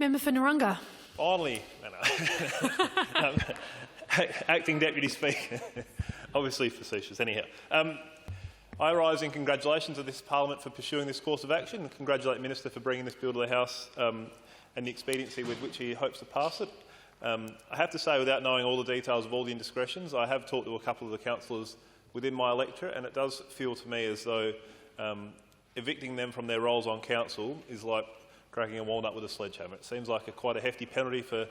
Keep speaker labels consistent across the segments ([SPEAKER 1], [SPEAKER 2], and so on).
[SPEAKER 1] Member for Narunga.
[SPEAKER 2] Finally, Acting Deputy Speaker, obviously facetious. Anyhow, I rise in congratulations to this Parliament for pursuing this course of action and congratulate the Minister for bringing this bill to the House and the expediency with which he hopes to pass it. I have to say, without knowing all the details of all the indiscretions, I have talked to a couple of the councillors within my electorate, and it does feel to me as though evicting them from their roles on council is like cracking a walnut with a sledgehammer. It seems like quite a hefty penalty for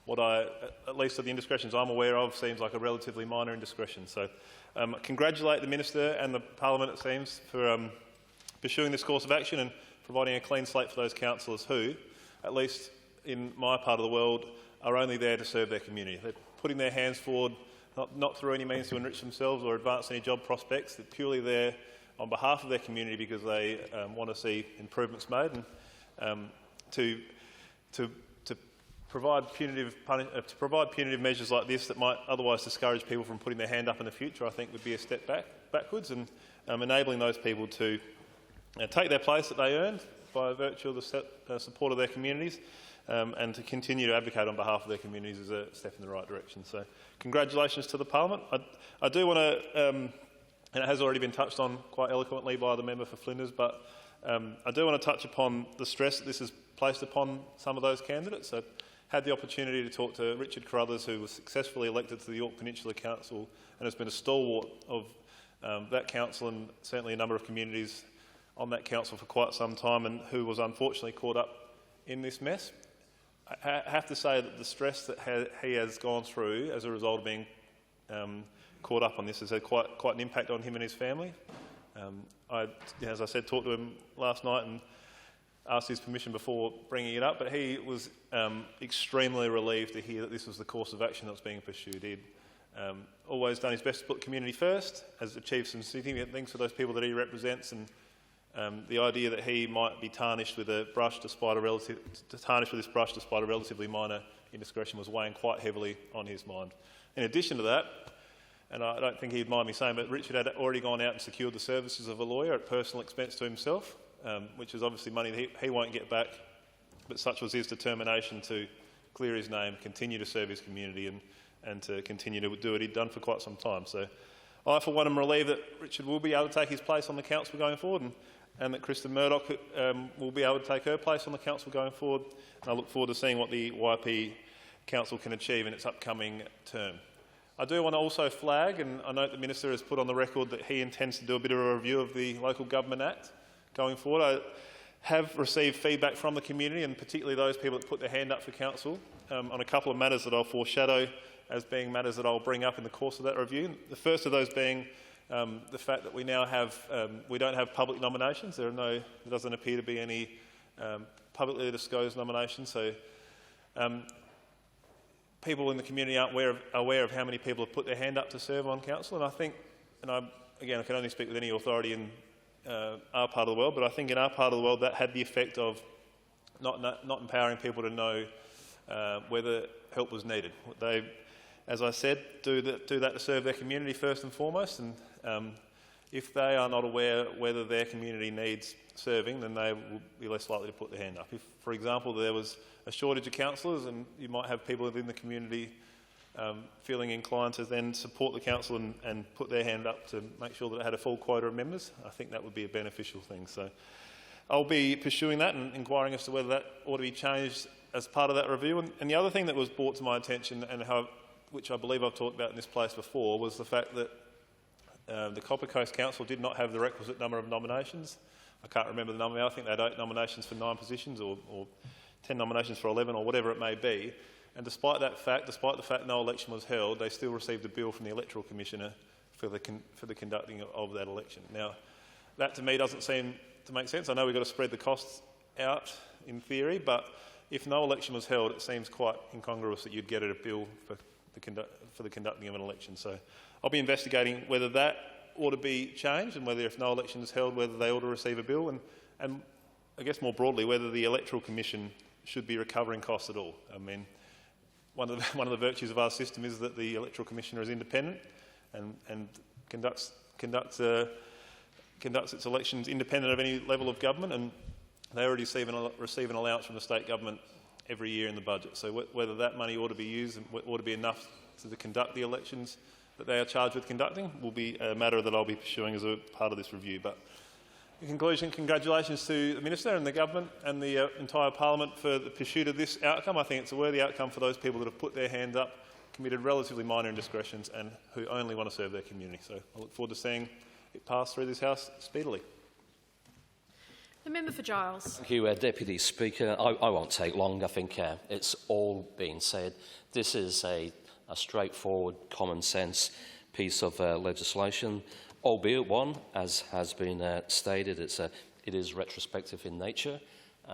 [SPEAKER 2] what at least of the indiscretions I'm aware of, seems like a relatively minor indiscretion. So congratulate the Minister and the Parliament, it seems, for pursuing this course of action and providing a clean slate for those councillors who, at least in my part of the world, are only there to serve their community. They're putting their hands forward, not through any means to enrich themselves or advance any job prospects. They're purely there on behalf of their community because they want to see improvements made, and to provide punitive measures like this that might otherwise discourage people from putting their hand up in the future, I think would be a step backwards, and enabling those people to take their place that they earned by virtue of the support of their communities, and to continue to advocate on behalf of their communities is a step in the right direction. So congratulations to the Parliament. I do want to, and it has already been touched on quite eloquently by the member for Flinders, but I do want to touch upon the stress that this has placed upon some of those candidates. I had the opportunity to talk to Richard Carruthers, who was successfully elected to the York Peninsula Council and has been a stalwart of that council and certainly a number of communities on that council for quite some time, and who was unfortunately caught up in this mess. I have to say that the stress that he has gone through as a result of being caught up on this has had quite an impact on him and his family. As I said, talked to him last night and asked his permission before bringing it up, but he was extremely relieved to hear that this was the course of action that was being pursued. He'd always done his best to put community first, has achieved some significant things for those people that he represents, and the idea that he might be tarnished with this brush despite a relatively minor indiscretion was weighing quite heavily on his mind. In addition to that, and I don't think he'd mind me saying, but Richard had already gone out and secured the services of a lawyer at personal expense to himself, which is obviously money that he won't get back, but such was his determination to clear his name, continue to serve his community, and to continue to do what he'd done for quite some time. So I, for one, am relieved that Richard will be able to take his place on the council going forward, and that Kristen Murdoch will be able to take her place on the council going forward. And I look forward to seeing what the YP Council can achieve in its upcoming term. I do want to also flag, and I note the Minister has put on the record that he intends to do a bit of a review of the Local Government Act going forward. I have received feedback from the community, and particularly those people that put their hand up for council, on a couple of matters that I'll foreshadow as being matters that I'll bring up in the course of that review. The first of those being the fact that we now have, we don't have public nominations. There doesn't appear to be any publicly disclosed nominations. So people in the community aren't aware of how many people have put their hand up to serve on council. And I think, again, I can only speak with any authority in our part of the world, but I think in our part of the world that had the effect of not empowering people to know whether help was needed. They, as I said, do that to serve their community first and foremost, and if they are not aware whether their community needs serving, then they will be less likely to put their hand up. If, for example, there was a shortage of councillors, and you might have people within the community feeling inclined to then support the council and put their hand up to make sure that it had a full quota of members, I think that would be a beneficial thing. So I'll be pursuing that and inquiring as to whether that ought to be changed as part of that review. And the other thing that was brought to my attention, and which I believe I've talked about in this place before, was the fact that the Copper Coast Council did not have the requisite number of nominations. I can't remember the number. I think they had 8 nominations for 9 positions, or 10 nominations for 11, or whatever it may be. And despite the fact no election was held, they still received a bill from the Electoral Commissioner for the conducting of that election. Now, that to me doesn't seem to make sense. I know we've got to spread the costs out in theory, but if no election was held, it seems quite incongruous that you'd get a bill for the conducting of an election. So I'll be investigating whether that ought to be changed, and whether, if no election is held, whether they ought to receive a bill, and I guess more broadly, whether the Electoral Commission should be recovering costs at all. I mean, one of the virtues of our system is that the Electoral Commissioner is independent and conducts its elections independent of any level of government, and they already receive an allowance from the state government every year in the budget. So whether that money ought to be used and ought to be enough to conduct the elections that they are charged with conducting will be a matter that I'll be pursuing as a part of this review. But in conclusion, congratulations to the Minister and the Government and the entire Parliament for the pursuit of this outcome. I think it's a worthy outcome for those people that have put their hand up, committed relatively minor indiscretions and who only want to serve their community. So I look forward to seeing it pass through this House speedily.
[SPEAKER 1] The member for Giles.
[SPEAKER 3] Thank you, Deputy Speaker. I won't take long. I think it's all been said. This is a straightforward, common-sense piece of legislation, albeit one, as has been stated, it is retrospective in nature.